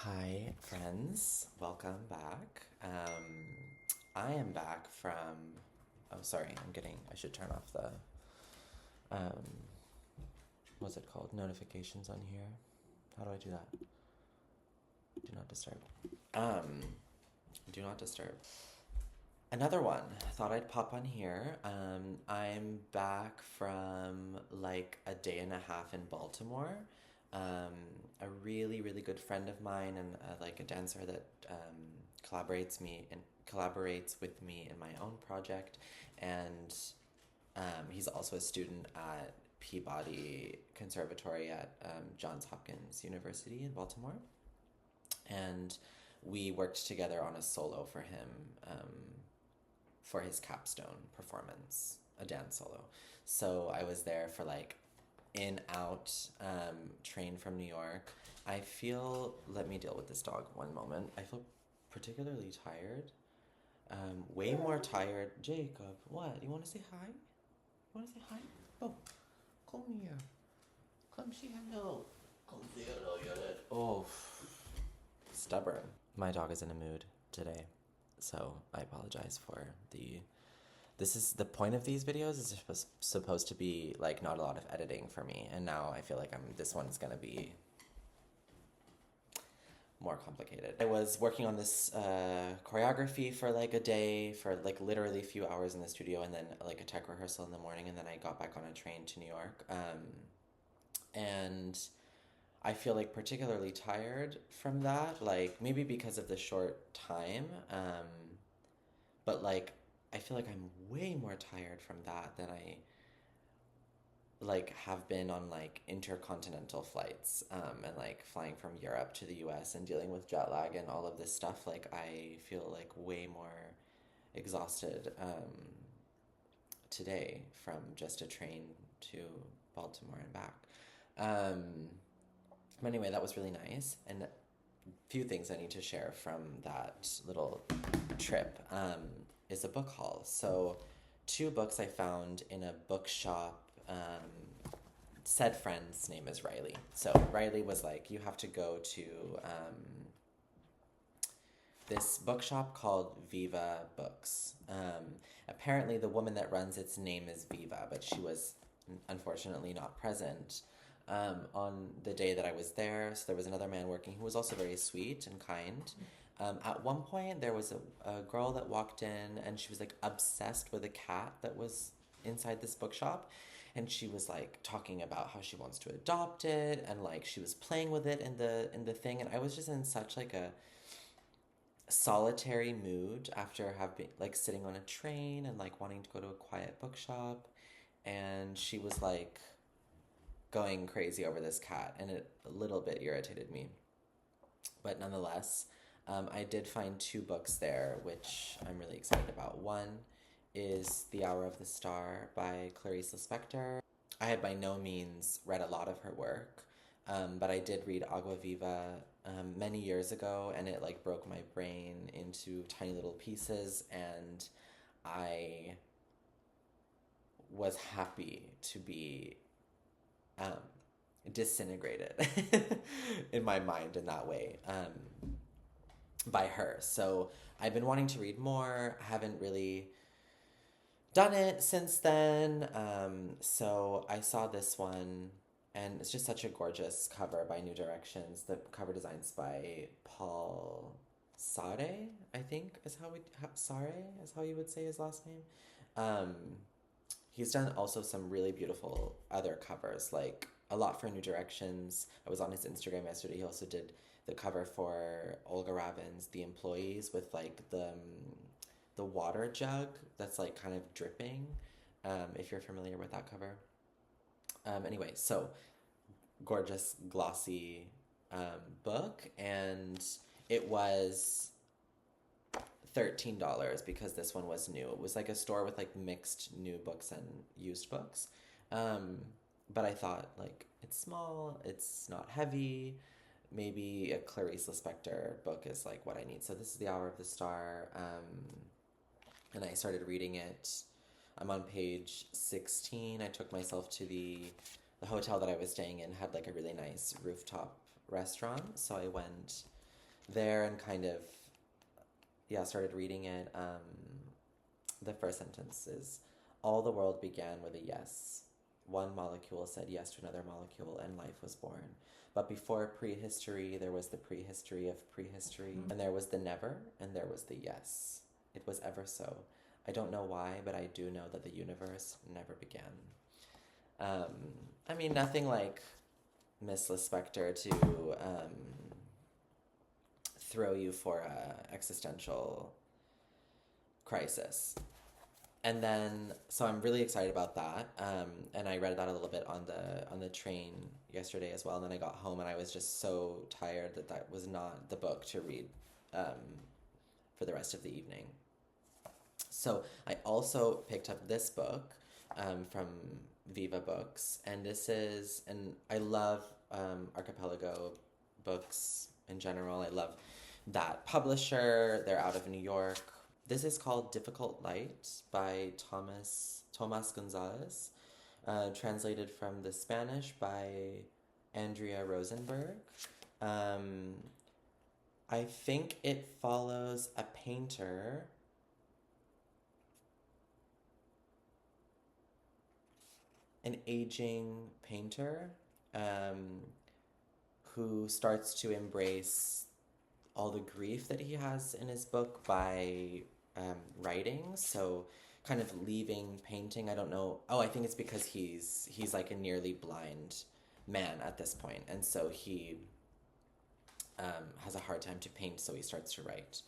Hi, friends. Welcome back. I am back from. Oh, sorry. I should turn off the. Um, what's it called? Notifications on here. How do I do that? Do not disturb. Um, do not disturb. Another one. Thought I'd pop on here. I'm back from like a day and a half in Baltimore. Um, a really, really good friend of mine and like a dancer that collaborates with me in my own project, and he's also a student at Peabody Conservatory at Johns Hopkins University in Baltimore, and we worked together on a solo for him for his capstone performance, a dance solo. So I was there for like in out train from New York. Let me deal with this dog one moment. I feel particularly tired. Way more tired. Jacob, what? You want to say hi? You want to say hi? Oh, come here. Come say hello. Come say hello, Yodet. Oh, stubborn. My dog is in a mood today, so I apologize for the. This is the point of these videos is supposed to be like not a lot of editing for me, and now I feel like this one's gonna be more complicated. I was working on this choreography for like a day, for like literally a few hours in the studio, and then like a tech rehearsal in the morning, and then I got back on a train to New York. And I feel like particularly tired from that, like maybe because of the short time, but like I feel like I'm way more tired from that than I like have been on like intercontinental flights and like flying from Europe to the US and dealing with jet lag and all of this stuff. Like I feel like way more exhausted today from just a train to Baltimore and back. Um, but anyway, that was really nice. And a few things I need to share from that little trip is a book haul. So, two books I found in a bookshop. Said friend's name is Riley. So Riley was like, you have to go to this bookshop called Viva Books. Apparently, the woman that runs its name is Viva, but she was unfortunately not present on the day that I was there. So there was another man working who was also very sweet and kind. At one point, there was a girl that walked in and she was like obsessed with a cat that was inside this bookshop. And she was like talking about how she wants to adopt it, and like she was playing with it in the thing. And I was just in such like a solitary mood after having like sitting on a train and like wanting to go to a quiet bookshop, and she was like going crazy over this cat, and it a little bit irritated me. But nonetheless, I did find two books there, which I'm really excited about. One is The Hour of the Star by Clarice Lispector. I had by no means read a lot of her work, but I did read Agua Viva many years ago, and it like broke my brain into tiny little pieces, and I was happy to be um, disintegrated in my mind in that way by her. So I've been wanting to read more. I haven't really done it since then. So I saw this one, and it's just such a gorgeous cover by New Directions. The cover design's by Paul Sare, I think Sare is how you would say his last name. Um, he's done also some really beautiful other covers, like a lot for New Directions. I was on his Instagram yesterday. He also did the cover for Olga Ravin's The Employees with like the water jug that's like kind of dripping. If you're familiar with that cover. Anyway, so gorgeous glossy book, and it was $13 because this one was new. It was like a store with like mixed new books and used books. Um, but I thought like it's small, it's not heavy. Maybe a Clarice Lispector book is like what I need. So this is The Hour of the Star, and I started reading it. I'm on page 16. I took myself to the hotel that I was staying in had like a really nice rooftop restaurant, so I went there and kind of, yeah, started reading it. The first sentence is, all the world began with a yes. One molecule said yes to another molecule, and life was born. But before prehistory, there was the prehistory of prehistory, and there was the never, and there was the yes. It was ever so. I don't know why, but I do know that the universe never began. I mean, nothing like Miss Lispector to throw you for a existential crisis. And then, so I'm really excited about that. And I read that a little bit on the train yesterday as well. And then I got home and I was just so tired that was not the book to read for the rest of the evening. So I also picked up this book from Viva Books, and I love Archipelago books in general. I love that publisher. They're out of New York. This is called Difficult Light by Tomas Gonzalez, translated from the Spanish by Andrea Rosenberg. I think it follows a painter an aging painter who starts to embrace all the grief that he has in his book by writing. So kind of leaving painting. I don't know. Oh, I think it's because he's like a nearly blind man at this point, and so he has a hard time to paint. So he starts to write.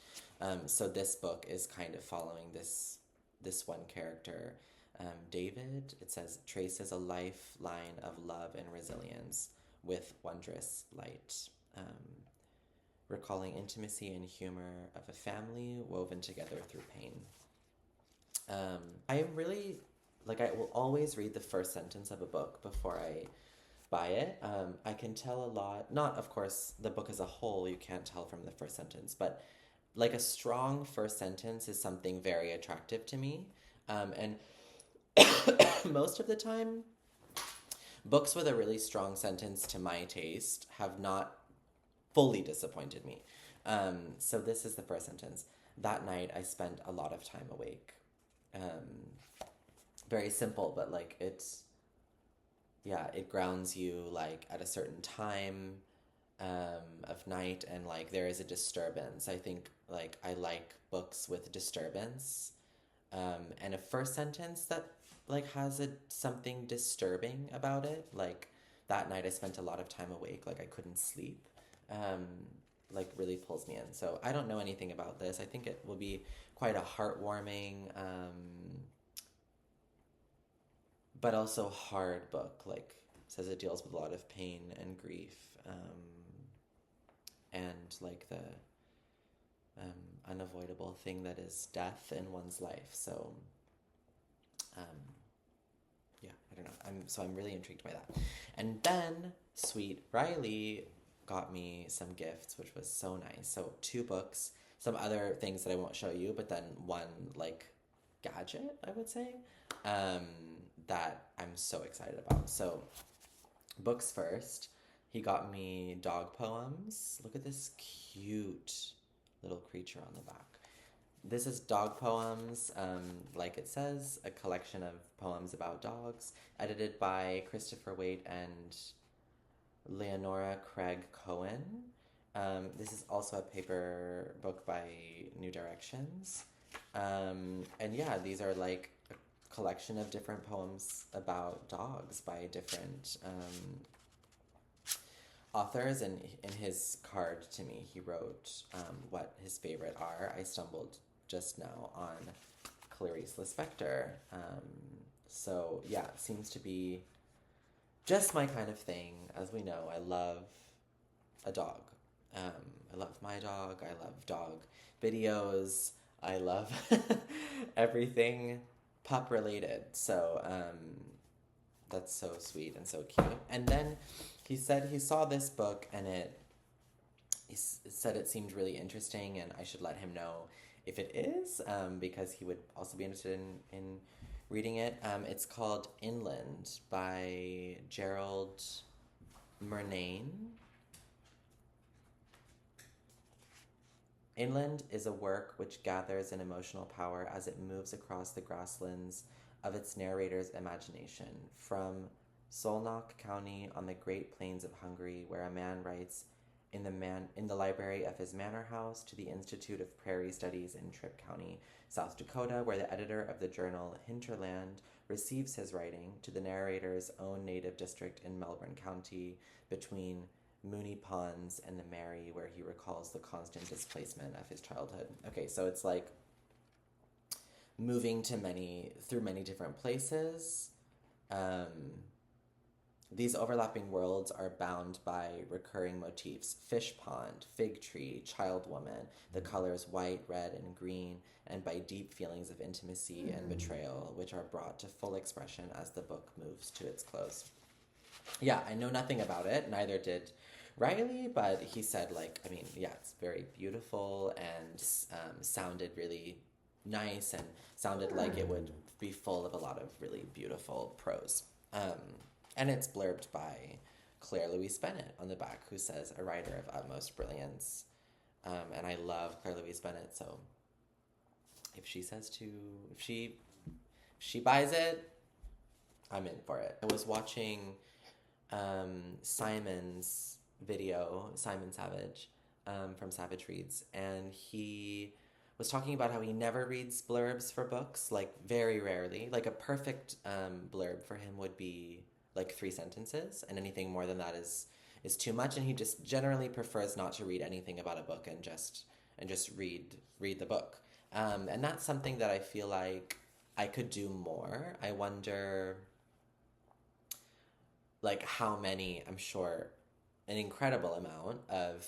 So this book is kind of following this one character. David, it says, traces a lifeline of love and resilience with wondrous light, recalling intimacy and humor of a family woven together through pain. I am really, I will always read the first sentence of a book before I buy it. I can tell a lot, not, of course, the book as a whole, you can't tell from the first sentence, but like a strong first sentence is something very attractive to me. And most of the time, books with a really strong sentence to my taste have not fully disappointed me. So this is the first sentence. That night, I spent a lot of time awake. Very simple, but it grounds you at a certain time of night, and there is a disturbance. I think I like books with disturbance. And a first sentence that has something disturbing about it. That night I spent a lot of time awake, I couldn't sleep. Really pulls me in. So I don't know anything about this. I think it will be quite a heartwarming, but also hard book. Says it deals with a lot of pain and grief, and the unavoidable thing that is death in one's life. So, I don't know. I'm really intrigued by that. And then sweet Riley got me some gifts, which was so nice. So 2 books, some other things that I won't show you, but then one gadget, I would say, that I'm so excited about. So books first. He got me dog poems. Look at this cute little creature on the back. This is dog poems, like it says, a collection of poems about dogs, edited by Christopher Waite and Leonora Craig Cohen. This is also a paper book by New Directions. And yeah, these are a collection of different poems about dogs by different authors. And in his card to me, he wrote what his favorite are. I stumbled just now on Clarice Lispector. So yeah, it seems to be just my kind of thing. As we know, I love a dog. I love my dog. I love dog videos. I love everything pup related. So that's so sweet and so cute. And then he said he saw this book and he said it seemed really interesting and I should let him know if it is, because he would also be interested in reading it. It's called Inland by Gerald Murnane. Inland is a work which gathers an emotional power as it moves across the grasslands of its narrator's imagination, from Solnok County on the Great Plains of Hungary, where a man writes in the library of his manor house, to the Institute of Prairie Studies in Tripp County, South Dakota, where the editor of the journal Hinterland receives his writing, to the narrator's own native district in Melbourne County, between Mooney Ponds and the Mary, where he recalls the constant displacement of his childhood. Okay, so it's like moving through many different places. These overlapping worlds are bound by recurring motifs: fish pond, fig tree, child woman, the colors white, red, and green, and by deep feelings of intimacy and betrayal, which are brought to full expression as the book moves to its close. Yeah, I know nothing about it, neither did Riley, but he said, like, I mean, yeah, it's very beautiful and sounded really nice and sounded like it would be full of a lot of really beautiful prose. And it's blurbed by Claire Louise Bennett on the back, who says, a writer of utmost brilliance. And I love Claire Louise Bennett, so if she buys it, I'm in for it. I was watching Simon's video, Simon Savage, from Savage Reads, and he was talking about how he never reads blurbs for books, like very rarely. Like a perfect blurb for him would be like 3 sentences, and anything more than that is too much, and he just generally prefers not to read anything about a book and just read the book. And that's something that I feel like I could do more. I wonder like how many, I'm sure an incredible amount of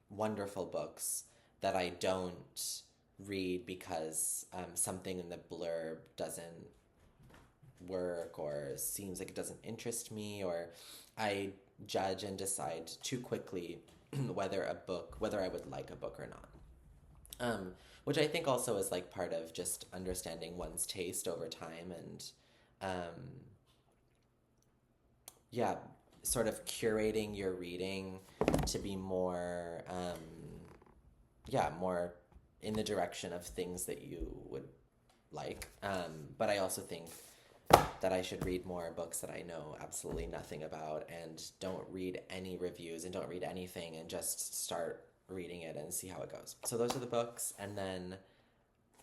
wonderful books that I don't read because something in the blurb doesn't work or seems like it doesn't interest me, or I judge and decide too quickly whether I would like a book or not. Which I think also is like part of just understanding one's taste over time and yeah, sort of curating your reading to be more more in the direction of things that you would like. But I also think that I should read more books that I know absolutely nothing about and don't read any reviews and don't read anything and just start reading it and see how it goes. So those are the books. And then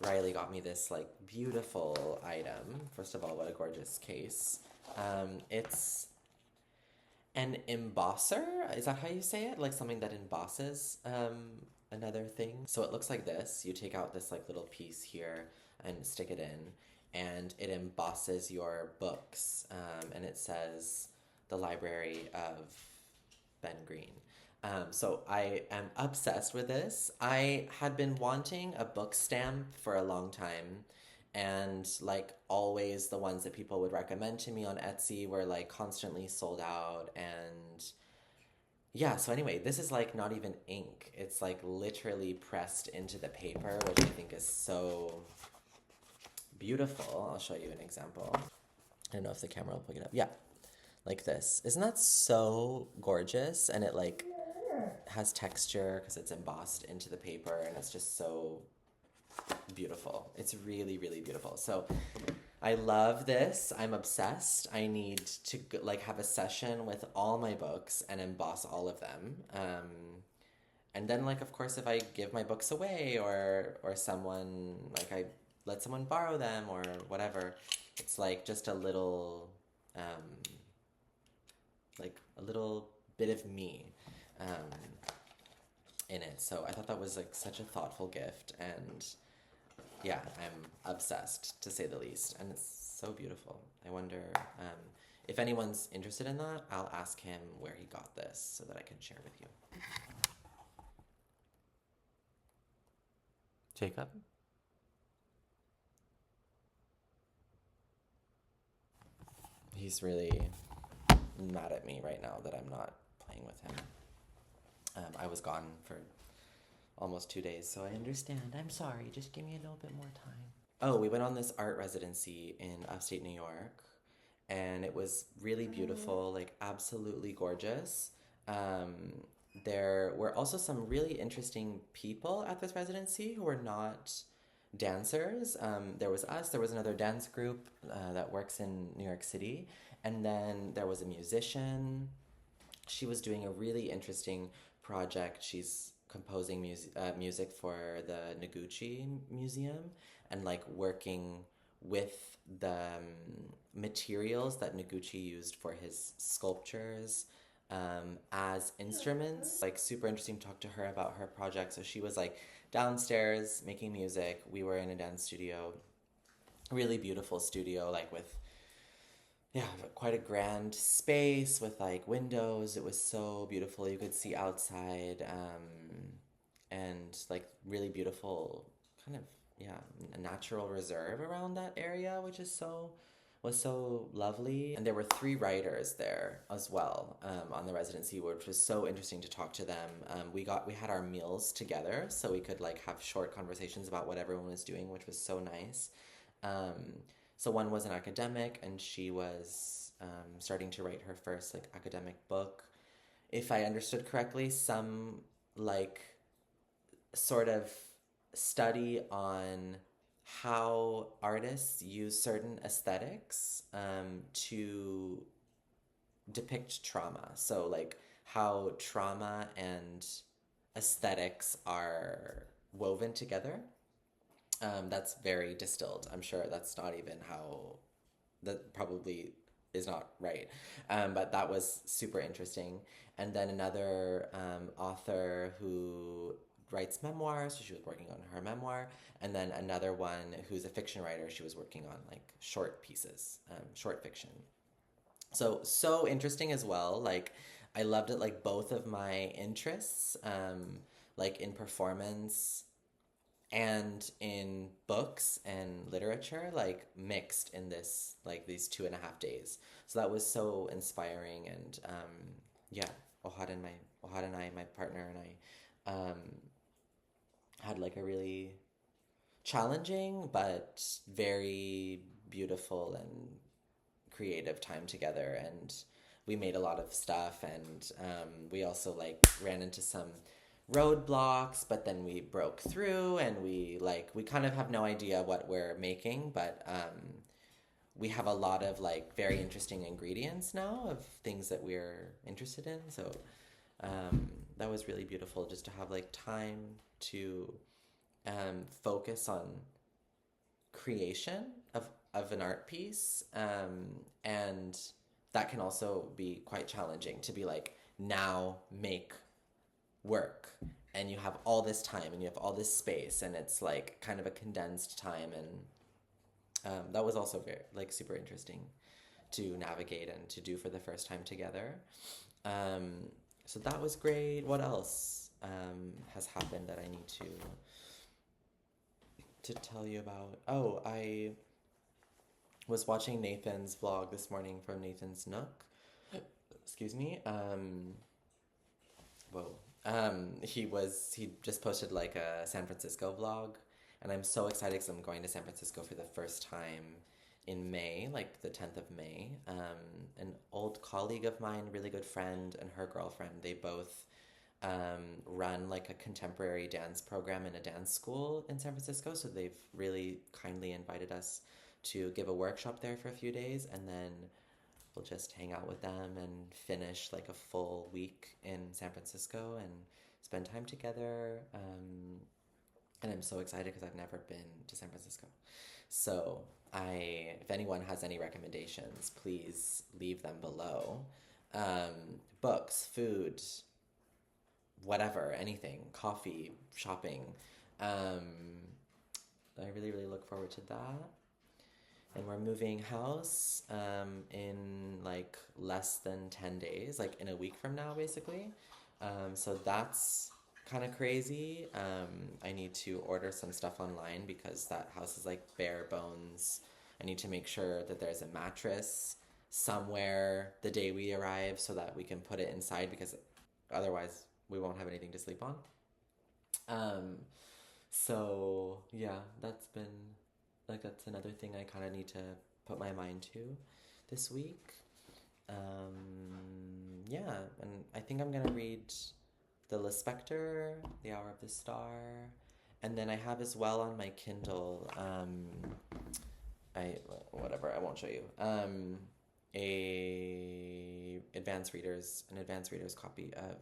Riley got me this like beautiful item. First of all, what a gorgeous case. It's an embosser. Is that how you say it? Like something that embosses another thing. So it looks like this. You take out this like little piece here and stick it in, and it embosses your books. And it says the Library of Ben Green. So I am obsessed with this. I had been wanting a book stamp for a long time, and like always the ones that people would recommend to me on Etsy were like constantly sold out. And yeah, so anyway, this is like not even ink. It's like literally pressed into the paper, which I think is so beautiful. I'll show you an example. I don't know if the camera will pick it up. Yeah, like this. Isn't that so gorgeous? And it like has texture because it's embossed into the paper, and it's just so beautiful. It's really, really beautiful. So I love this. I'm obsessed. I need to like have a session with all my books and emboss all of them. And then like, of course, if I give my books away or someone, like I let someone borrow them or whatever, it's like just a little, like a little bit of me in it. So I thought that was like such a thoughtful gift, and yeah, I'm obsessed to say the least, and it's so beautiful. I wonder if anyone's interested in that. I'll ask him where he got this so that I can share with you. Jacob? He's really mad at me right now that I'm not playing with him. I was gone for almost 2 days, so I understand. I'm sorry. Just give me a little bit more time. Oh, we went on this art residency in upstate New York, and it was really beautiful, like absolutely gorgeous. there were also some really interesting people at this residency who were not dancers. There was us, there was another dance group that works in New York City, and then there was a musician. She was doing a really interesting project. She's composing music for the Noguchi Museum and like working with the materials that Noguchi used for his sculptures as instruments. Like super interesting to talk to her about her project. So she was like downstairs making music. We were in a dance studio, really beautiful studio, like with yeah, quite a grand space with like windows. It was so beautiful. You could see outside, and like really beautiful kind of yeah, a natural reserve around that area, which is so was so lovely. And there were three writers there as well on the residency, which was so interesting to talk to them. We had our meals together, so we could like have short conversations about what everyone was doing, which was so nice. Um, so one was an academic, and she was starting to write her first like academic book. If I understood correctly, some like sort of study on how artists use certain aesthetics to depict trauma. So like how trauma and aesthetics are woven together. That's very distilled. I'm sure that's not even how that probably is not right. But that was super interesting. And then another author who writes memoirs, so she was working on her memoir. And then another one who's a fiction writer, she was working on like short pieces, short fiction. So, so interesting as well. Like, I loved it, like, both of my interests, like in performance and in books and literature like mixed in this like these 2.5 days, so that was so inspiring. And yeah, Ohad and I, my partner and I, had like a really challenging but very beautiful and creative time together, and we made a lot of stuff. And we also like ran into some roadblocks, but then we broke through, and we kind of have no idea what we're making, but we have a lot of like very interesting ingredients now of things that we're interested in. So that was really beautiful just to have like time to focus on creation of an art piece, and that can also be quite challenging to be like now make work, and you have all this time and you have all this space, and it's like kind of a condensed time. And that was also very like super interesting to navigate and to do for the first time together. um, so that was great. What else has happened that I need to tell you about? Oh, I was watching Nathan's vlog this morning from Nathan's Nook. Excuse me. Whoa. He just posted like a San Francisco vlog, and I'm so excited because I'm going to San Francisco for the first time in May, like the 10th of May. An old colleague of mine, really good friend, and her girlfriend, they both run like a contemporary dance program in a dance school in San Francisco. So they've really kindly invited us to give a workshop there for a few days, and then we'll just hang out with them and finish like a full week in San Francisco and spend time together. And I'm so excited because I've never been to San Francisco. So if anyone has any recommendations, please leave them below. Books, food, whatever, anything, coffee, shopping. I really, really look forward to that. And we're moving house in like less than 10 days, like in a week from now, basically. So that's kind of crazy. I need to order some stuff online because that house is like bare bones. I need to make sure that there's a mattress somewhere the day we arrive so that we can put it inside, because otherwise we won't have anything to sleep on. Um, so yeah, that's another thing I kind of need to put my mind to this week. Yeah, and I think I'm gonna read the Lispector, The Hour of the Star. And then I have as well on my Kindle, I won't show you. An advanced reader's copy of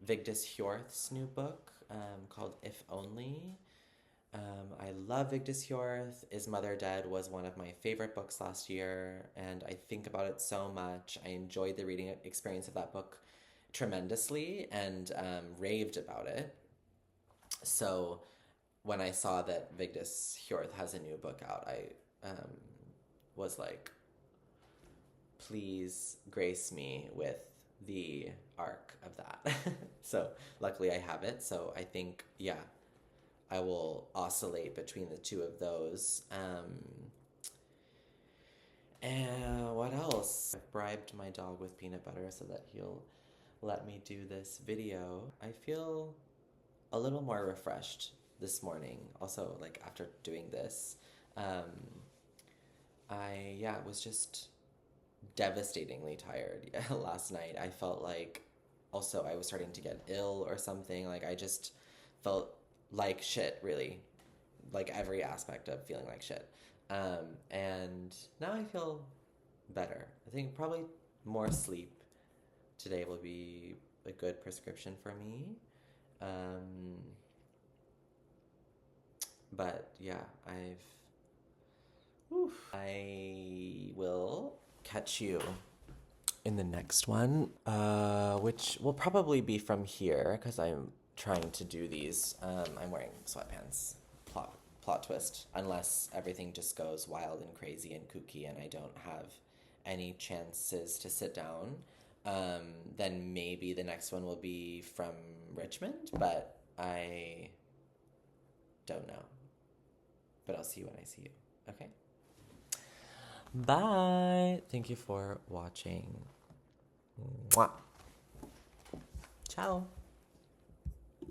Vigdis Hjorth's new book called If Only. I love Vigdis Hjorth. Is Mother Dead was one of my favorite books last year, and I think about it so much. I enjoyed the reading experience of that book tremendously and raved about it. So when I saw that Vigdis Hjorth has a new book out, I was like, please grace me with the arc of that. So luckily I have it. So I think, yeah, I will oscillate between the two of those. And what else? I've bribed my dog with peanut butter so that he'll let me do this video. I feel a little more refreshed this morning. Also, like after doing this, I was just devastatingly tired last night. I felt like also I was starting to get ill or something. Like I just felt like shit, really. Like every aspect of feeling like shit. And now I feel better. I think probably more sleep today will be a good prescription for me. But yeah, I will catch you in the next one, which will probably be from here because I'm trying to do these. I'm wearing sweatpants. Plot twist. Unless everything just goes wild and crazy and kooky and I don't have any chances to sit down, then maybe the next one will be from Richmond, but I don't know. But I'll see you when I see you. Okay? Bye. Thank you for watching. Mwah. Ciao.